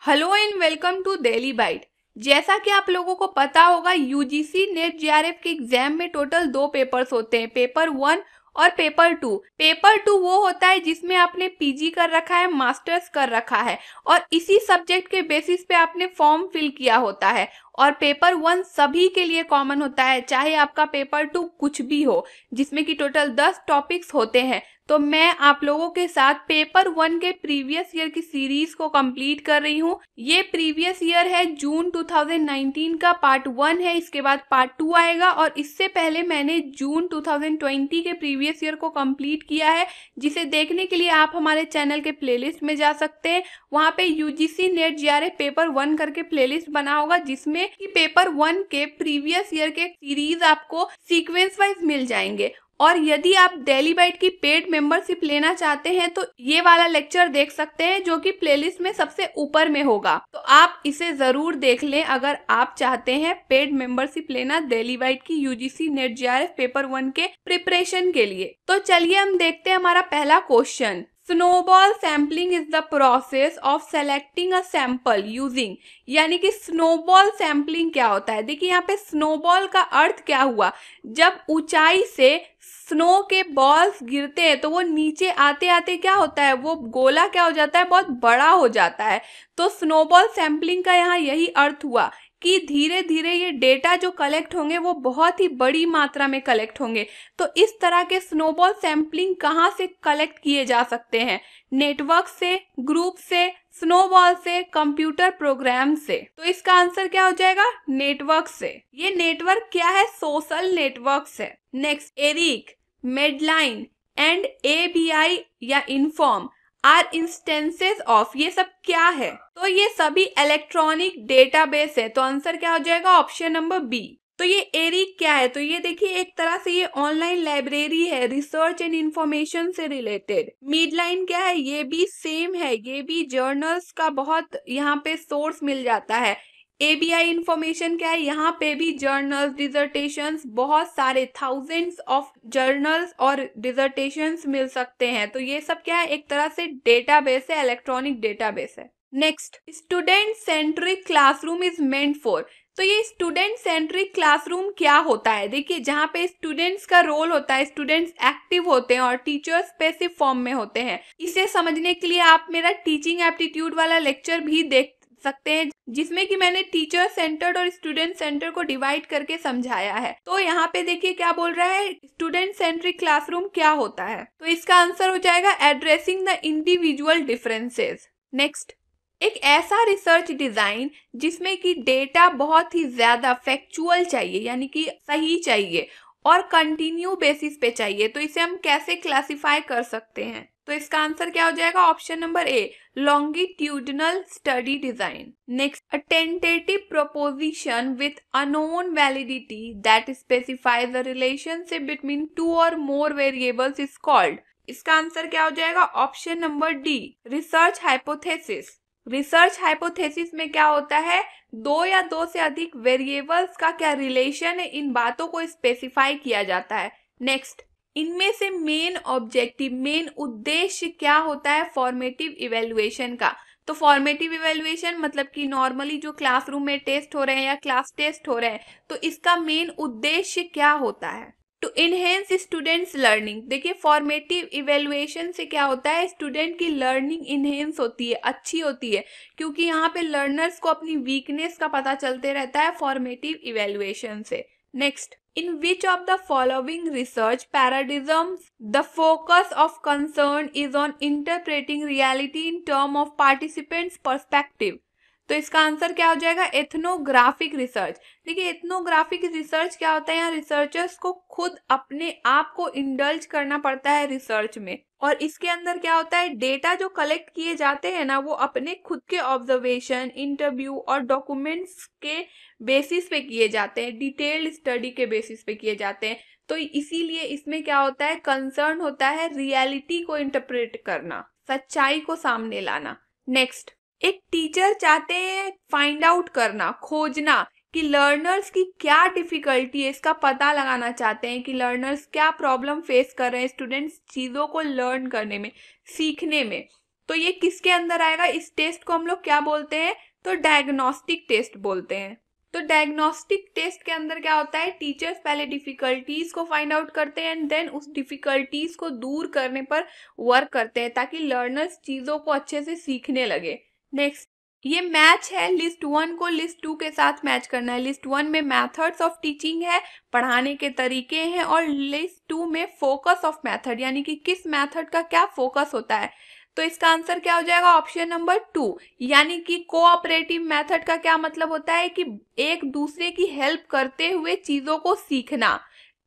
Hello and welcome to Daily Bite. जैसा कि आप लोगों को पता होगा, यूजीसी नेट जेआरएफ के एग्जाम में टोटल 2 पेपर्स होते हैं, पेपर 1 और पेपर 2। पेपर 2 वो होता है जिसमें आपने पीजी कर रखा है, मास्टर्स कर रखा है और इसी सब्जेक्ट के बेसिस पे आपने फॉर्म फिल किया होता है। और पेपर 1 सभी के लिए कॉमन होता है, चाहे आपका पेपर 2 कुछ भी हो, जिसमें कि टोटल 10 टॉपिक्स होते हैं। तो मैं आप लोगों के साथ पेपर 1 के प्रीवियस ईयर की सीरीज को कंप्लीट कर रही हूँ। ये प्रीवियस ईयर है, जून 2019 का पार्ट 1 है, इसके बाद पार्ट 2 आएगा। और इससे पहले मैंने जून 2020 के प्रीवियस ईयर को कंप्लीट किया है, जिसे देखने के लिए आप हमारे चैनल के प्लेलिस्ट में जा सकते हैं। वहाँ पे यूजीसी नेट जेआरएफ पेपर 1 करके प्लेलिस्ट बना होगा, जिसमें कि पेपर 1 के प्रीवियस ईयर के सीरीज आपको सीक्वेंस वाइज मिल जाएंगे। और यदि आप डेली बाइट की पेड मेंबरशिप लेना चाहते हैं तो ये वाला लेक्चर देख सकते हैं, जो कि प्लेलिस्ट में सबसे ऊपर में होगा। तो आप इसे जरूर देख लें अगर आप चाहते हैं पेड मेंबरशिप लेना डेली बाइट की यूजीसी नेट जेआरएफ पेपर 1 के प्रिपरेशन के लिए। तो चलिए हम देखते हैं हमारा पहला question. Snowball sampling is the process of selecting a sample using, यानी कि स्नोबॉल सैम्पलिंग क्या होता है। देखिए यहाँ पे स्नोबॉल का अर्थ क्या हुआ, जब ऊंचाई से स्नो के बॉल्स गिरते हैं तो वो नीचे आते आते क्या होता है, वो गोला क्या हो जाता है, बहुत बड़ा हो जाता है। तो स्नोबॉल सैम्पलिंग का यहाँ यही अर्थ हुआ कि धीरे धीरे ये डेटा जो कलेक्ट होंगे वो बहुत ही बड़ी मात्रा में कलेक्ट होंगे। तो इस तरह के स्नोबॉल सैम्पलिंग कहाँ से कलेक्ट किए जा सकते हैं? नेटवर्क से, ग्रुप से, स्नोबॉल से, कंप्यूटर प्रोग्राम से। तो इसका आंसर क्या हो जाएगा? नेटवर्क से। ये नेटवर्क क्या है? सोशल नेटवर्क है। Next, ERIC, Medline and ABI या इन्फॉर्म आर इंस्टेंसेस ऑफ, ये सब क्या है? तो ये सभी इलेक्ट्रॉनिक डेटाबेस है। तो आंसर क्या हो जाएगा? Option number B. तो ये एरिक क्या है? तो ये देखिए एक तरह से ये ऑनलाइन लाइब्रेरी है, रिसर्च एंड इंफॉर्मेशन से रिलेटेड। मिडलाइन क्या है? ये भी सेम है, ये भी जर्नल्स का बहुत यहाँ पे सोर्स मिल जाता है। एबीआई इंफॉर्मेशन क्या है? यहाँ पे भी जर्नल्स, डिजर्टेशंस, बहुत सारे थाउजेंड्स ऑफ जर्नल्स और डिजर्टेशंस मिल सकते हैं। तो ये सब क्या है? एक तरह से डेटाबेस है, इलेक्ट्रॉनिक डेटाबेस है। Next, student centric classroom is meant for. तो ये स्टूडेंट सेंट्रिक क्लासरूम क्या होता है? देखिए जहाँ पे स्टूडेंट्स का रोल होता है, स्टूडेंट्स एक्टिव होते हैं और टीचर्स पैसिव फॉर्म में होते हैं। इसे समझने के लिए आप मेरा टीचिंग एप्टीट्यूड वाला लेक्चर भी देख सकते हैं, जिसमें कि मैंने टीचर सेंटर्ड और स्टूडेंट सेंटर को डिवाइड करके समझाया है। तो यहाँ पे देखिए क्या बोल रहा है, स्टूडेंट सेंट्रिक क्लासरूम क्या होता है? तो इसका आंसर हो जाएगा addressing the individual differences. Next, एक ऐसा रिसर्च डिजाइन जिसमें कि डेटा बहुत ही ज्यादा फैक्चुअल चाहिए, यानी कि सही चाहिए और कंटिन्यू बेसिस पे चाहिए। तो इसे हम कैसे क्लासिफाई कर सकते हैं? तो इसका आंसर क्या हो जाएगा? Option number A, longitudinal study design. Next, a tentative proposition with unknown validity that specifies the relationship between 2 और मोर वेरिएबल्स इज कॉल्ड। इसका आंसर क्या हो जाएगा? Option number D, research hypothesis. Research hypothesis में क्या होता है, 2 या 2 से अधिक वेरिएबल्स का क्या रिलेशन है, इन बातों को स्पेसिफाई किया जाता है। नेक्स्ट, इनमें से मेन ऑब्जेक्टिव, मेन उद्देश्य क्या होता है फॉर्मेटिव इवेल्युएशन का? तो फॉर्मेटिव इवेल्युएशन मतलब कि नॉर्मली जो क्लासरूम में टेस्ट हो रहे हैं या क्लास टेस्ट हो रहे हैं, तो इसका मेन उद्देश्य क्या होता है? To enhance students learning. देखिए फॉर्मेटिव इवेल्युएशन से क्या होता है, स्टूडेंट की लर्निंग इनहेंस होती है, अच्छी होती है, क्योंकि यहाँ पे लर्नर्स को अपनी वीकनेस का पता चलते रहता है फॉर्मेटिव इवेल्युएशन से। Next, in which of the following research paradigms the focus of concern is on interpreting reality in term of participants perspective? तो इसका आंसर क्या हो जाएगा? Ethnographic research. देखिए एथनोग्राफिक रिसर्च क्या होता है, यहाँ रिसर्चर्स को खुद अपने आप को इंडल्ज करना पड़ता है रिसर्च में, और इसके अंदर क्या होता है, डेटा जो कलेक्ट किए जाते हैं ना, वो अपने खुद के ऑब्जर्वेशन, इंटरव्यू और डॉक्यूमेंट्स के बेसिस पे किए जाते हैं, डिटेल्ड स्टडी के बेसिस पे किए जाते हैं। तो इसीलिए इसमें क्या होता है, कंसर्न होता है रियलिटी को इंटरप्रेट करना, सच्चाई को सामने लाना। नेक्स्ट, एक टीचर चाहते हैं फाइंड आउट करना, खोजना कि लर्नर्स की क्या डिफिकल्टी है, इसका पता लगाना चाहते हैं कि लर्नर्स क्या प्रॉब्लम फेस कर रहे हैं, स्टूडेंट्स चीज़ों को लर्न करने में, सीखने में। तो ये किसके अंदर आएगा? इस टेस्ट को हम लोग क्या बोलते हैं? तो डायग्नोस्टिक टेस्ट बोलते हैं। तो डायग्नोस्टिक टेस्ट के अंदर क्या होता है? टीचर्स पहले डिफिकल्टीज को फाइंड आउट करते हैं एंड देन उस डिफिकल्टीज को दूर करने पर वर्क करते हैं ताकि लर्नर्स चीजों को अच्छे से सीखने लगे। नेक्स्ट, ये मैच है लिस्ट 1 को लिस्ट 2 के साथ मैच करना है। लिस्ट 1 में मेथड्स ऑफ टीचिंग है, पढ़ाने के तरीके हैं, और लिस्ट 2 में फोकस ऑफ मेथड यानी कि किस मेथड का क्या फोकस होता है। तो इसका आंसर क्या हो जाएगा? ऑप्शन नंबर 2, यानी कि कोऑपरेटिव मेथड का क्या मतलब होता है कि एक दूसरे की हेल्प करते हुए चीजों को सीखना।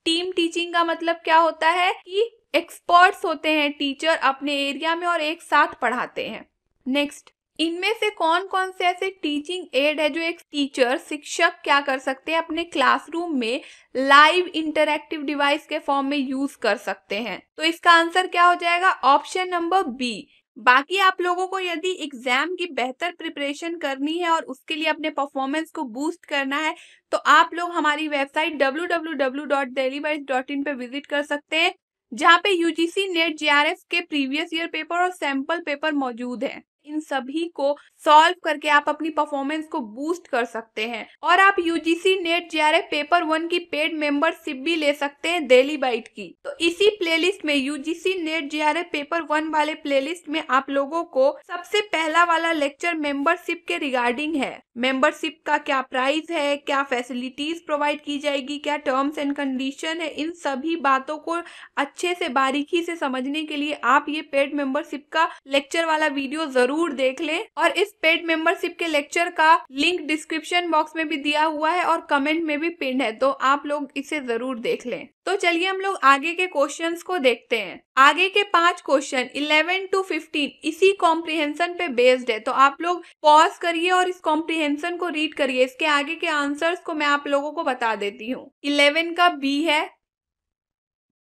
टीम टीचिंग का मतलब क्या होता है कि एक्सपर्ट्स होते हैं टीचर अपने एरिया में और एक साथ पढ़ाते हैं। नेक्स्ट, इनमें से कौन कौन से ऐसे टीचिंग एड है जो एक टीचर शिक्षक क्या कर सकते हैं? अपने क्लासरूम में लाइव इंटरैक्टिव डिवाइस के फॉर्म में यूज कर सकते हैं। तो इसका आंसर क्या हो जाएगा? Option number B. बाकी आप लोगों को यदि एग्जाम की बेहतर प्रिपरेशन करनी है और उसके लिए अपने परफॉर्मेंस को बूस्ट करना है तो आप लोग हमारी वेबसाइट www.delhibytes.in पे विजिट कर सकते हैं, जहाँ पे यूजीसी नेट जेआरएफ के प्रीवियस ईयर पेपर और सैंपल पेपर मौजूद हैं। इन सभी को सॉल्व करके आप अपनी परफॉर्मेंस को बूस्ट कर सकते हैं और आप यूजीसी नेट जेआरएफ पेपर 1 की पेड मेंबरशिप भी ले सकते हैं डेली बाइट की। तो इसी प्लेलिस्ट में यूजीसी नेट जेआरएफ पेपर 1 वाले प्लेलिस्ट में आप लोगों को सबसे पहला वाला लेक्चर मेंबरशिप के रिगार्डिंग है। मेंबरशिप का क्या प्राइस है, क्या फैसिलिटीज प्रोवाइड की जाएगी, क्या टर्म्स एंड कंडीशन है, इन सभी बातों को अच्छे से बारीकी से समझने के लिए आप ये पेड मेंबरशिप का लेक्चर वाला वीडियो जरूर देख लें। और इस पेड मेंबरशिप के लेक्चर का लिंक डिस्क्रिप्शन बॉक्स में भी दिया हुआ है और कमेंट में भी पिन है, तो आप लोग इसे जरूर देख लें। तो चलिए हम लोग आगे के क्वेश्चंस को देखते हैं। आगे के 5 क्वेश्चन 11 to 15 इसी कॉम्प्रिहेंशन पे बेस्ड है, तो आप लोग पॉज करिए और इस कॉम्प्रिहेंशन को रीड करिए। इसके आगे के आंसर्स को मैं आप लोगों को बता देती हूँ। 11 का बी है,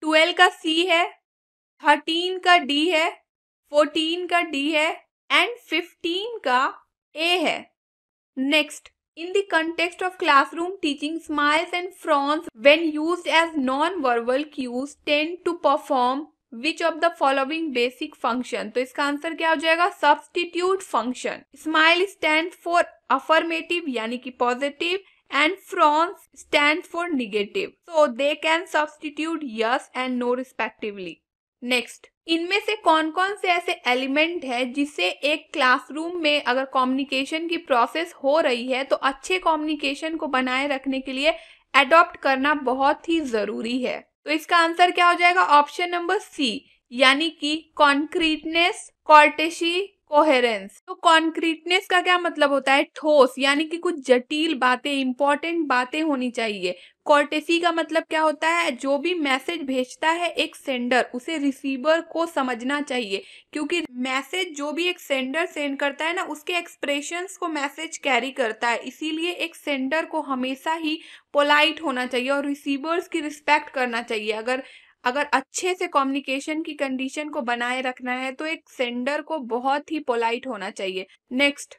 12 का सी है, 13 का डी है, 14 का डी है एंड 15 का ए है। Next, in the context of classroom teaching, smiles and frowns when used as non-verbal cues tend to perform which of the following basic function? तो इसका आंसर क्या हो जाएगा? substitute function. Smile stands for affirmative यानी कि positive and frowns stands for negative. So they can substitute yes and no respectively. Next, इनमें से कौन कौन से ऐसे एलिमेंट है जिससे एक क्लासरूम में अगर कम्युनिकेशन की प्रोसेस हो रही है तो अच्छे कम्युनिकेशन को बनाए रखने के लिए अडॉप्ट करना बहुत ही जरूरी है। तो इसका आंसर क्या हो जाएगा? ऑप्शन नंबर सी, यानी कि कॉन्क्रीटनेस, कॉर्टेसी, कोहेरेंस। तो कॉन्क्रीटनेस का क्या मतलब होता है? ठोस, यानी कि कुछ जटिल बातें, इंपॉर्टेंट बातें होनी चाहिए। कॉर्टेसी का मतलब क्या होता है? जो भी मैसेज भेजता है एक सेंडर, उसे रिसीवर को समझना चाहिए, क्योंकि मैसेज जो भी एक सेंडर सेंड करता है ना, उसके एक्सप्रेशंस को मैसेज कैरी करता है। इसीलिए एक सेंडर को हमेशा ही पोलाइट होना चाहिए और रिसीवर्स की रिस्पेक्ट करना चाहिए। अगर अच्छे से कम्युनिकेशन की कंडीशन को बनाए रखना है तो एक सेंडर को बहुत ही पोलाइट होना चाहिए। Next,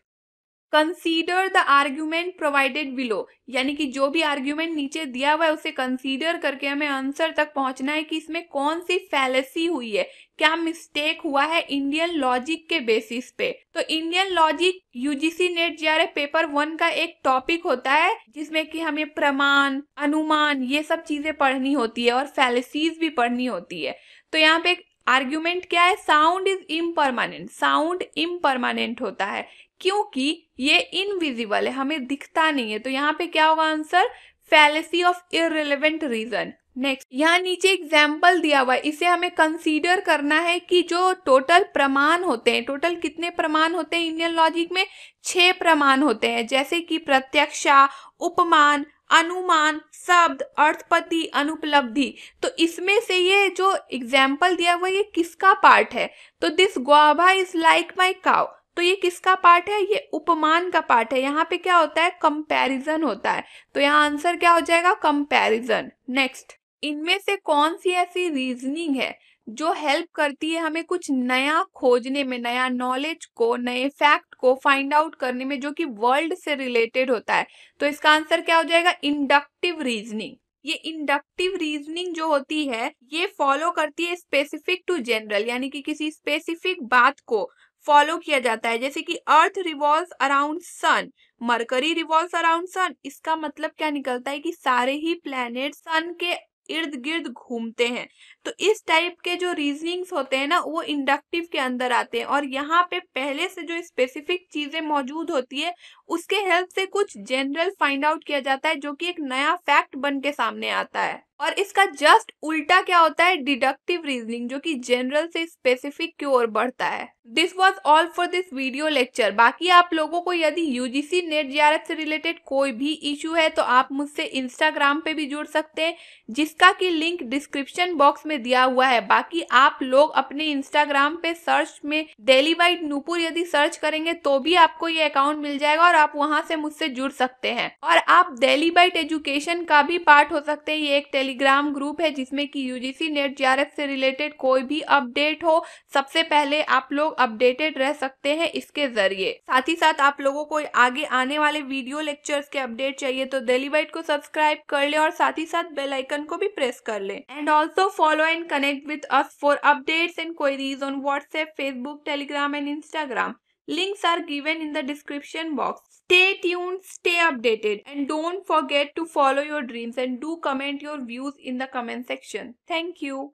consider the argument provided below, यानी कि जो भी आर्ग्यूमेंट नीचे दिया हुआ है उसे कंसीडर करके हमें आंसर तक पहुंचना है कि इसमें कौन सी फैलेसी हुई है, क्या मिस्टेक हुआ है इंडियन लॉजिक के बेसिस पे। तो Indian logic UGC NET JRF paper 1 का एक टॉपिक होता है जिसमें कि हमें प्रमाण, अनुमान, ये सब चीजें पढ़नी होती है और फैलेसीज भी पढ़नी होती है। तो यहाँ पे आर्ग्यूमेंट क्या है? Sound is impermanent. Sound impermanent होता है क्योंकि ये इनविजिबल है, हमें दिखता नहीं है। तो यहाँ पे क्या होगा answer? Fallacy of irrelevant reason. Next, यहाँ नीचे एग्जाम्पल दिया हुआ है, इसे हमें कंसीडर करना है कि जो टोटल प्रमाण होते हैं, टोटल कितने प्रमाण होते हैं इंडियन लॉजिक में? 6 प्रमाण होते हैं, जैसे कि प्रत्यक्षा, उपमान, अनुमान, शब्द, अर्थपति, अनुपलब्धि। तो इसमें से ये जो एग्जाम्पल दिया हुआ ये किसका पार्ट है? तो this guava is like my cow, तो ये किसका पार्ट है? ये उपमान का पार्ट है। यहाँ पे क्या होता है? कंपैरिजन होता है। तो यहाँ आंसर क्या हो जाएगा? कंपैरिजन। नेक्स्ट, इनमें से कौन सी ऐसी रीजनिंग है जो हेल्प करती है हमें कुछ नया खोजने में, नया नॉलेज को, नए फैक्ट को फाइंड आउट करने में, जो कि वर्ल्ड से रिलेटेड होता है? तो इसका आंसर क्या हो जाएगा? Inductive reasoning. ये इंडक्टिव रीजनिंग जो होती है ये फॉलो करती है स्पेसिफिक टू जनरल, यानी कि किसी स्पेसिफिक बात को फॉलो किया जाता है, जैसे कि earth revolves around sun, Mercury revolves around sun. इसका मतलब क्या निकलता है कि सारे ही प्लैनेट सन के इर्द गिर्द घूमते हैं। तो इस टाइप के जो रीजनिंग्स होते हैं ना, वो इंडक्टिव के अंदर आते हैं, और यहाँ पे पहले से जो स्पेसिफिक चीजें मौजूद होती है उसके हेल्प से कुछ जनरल फाइंड आउट किया जाता है, जो कि एक नया फैक्ट बन के सामने आता है। और इसका जस्ट उल्टा क्या होता है, डिडक्टिव रीजनिंग, जो कि जनरल से स्पेसिफिक की ओर बढ़ता है। This was all for this video lecture. बाकी आप लोगों को यदि यूजीसी नेट जेआरएफ से रिलेटेड कोई भी इशू है तो आप मुझसे इंस्टाग्राम पे भी जुड़ सकते हैं, जिसका की लिंक डिस्क्रिप्शन बॉक्स में दिया हुआ है। बाकी आप लोग अपने इंस्टाग्राम पे सर्च में डेली बाइट नूपुर यदि सर्च करेंगे तो भी आपको ये अकाउंट मिल जाएगा और आप वहां से मुझसे जुड़ सकते हैं। और आप डेली बाइट एजुकेशन का भी पार्ट हो सकते हैं। ये एक टेलीग्राम ग्रुप है जिसमें कि यूजीसी नेट जेआरएफ से रिलेटेड कोई भी अपडेट हो, सबसे पहले आप लोग अपडेटेड रह सकते हैं इसके जरिए। साथ ही साथ आप लोगों को आगे आने वाले वीडियो लेक्चर्स के अपडेट चाहिए तो डेली बाइट को सब्सक्राइब कर ले और साथ ही साथ बेल आइकन को भी प्रेस कर ले। And also follow and connect with us for updates and queries on WhatsApp, Facebook, Telegram and Instagram. Links are given in the description box. Stay tuned, stay updated, and don't forget to follow your dreams and do comment your views in the comment section. Thank you.